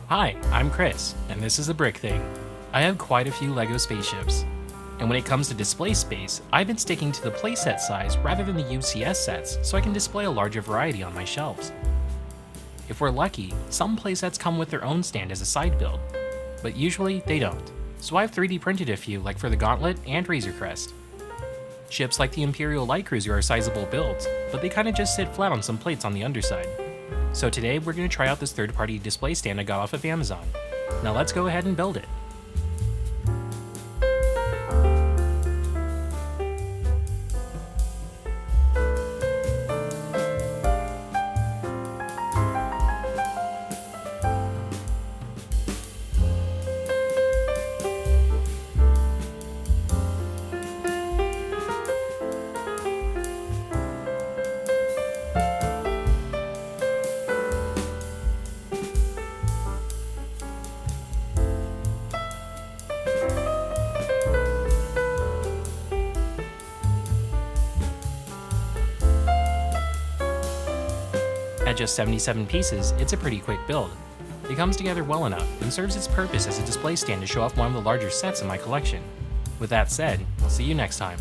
Hi, I'm Chris, and this is The Brick Thing. I have quite a few LEGO spaceships, and when it comes to display space, I've been sticking to the playset size rather than the UCS sets so I can display a larger variety on my shelves. If we're lucky, some playsets come with their own stand as a side build, but usually they don't, so I've 3D printed a few like for the Gauntlet and Razor Crest. Ships like the Imperial Light Cruiser are sizable builds, but they kinda just sit flat on some plates on the underside. So today we're going to try out this third-party display stand I got off of Amazon. Now let's go ahead and build it. At just 77 pieces, it's a pretty quick build. It comes together well enough and serves its purpose as a display stand to show off one of the larger sets in my collection. With that said, I'll see you next time.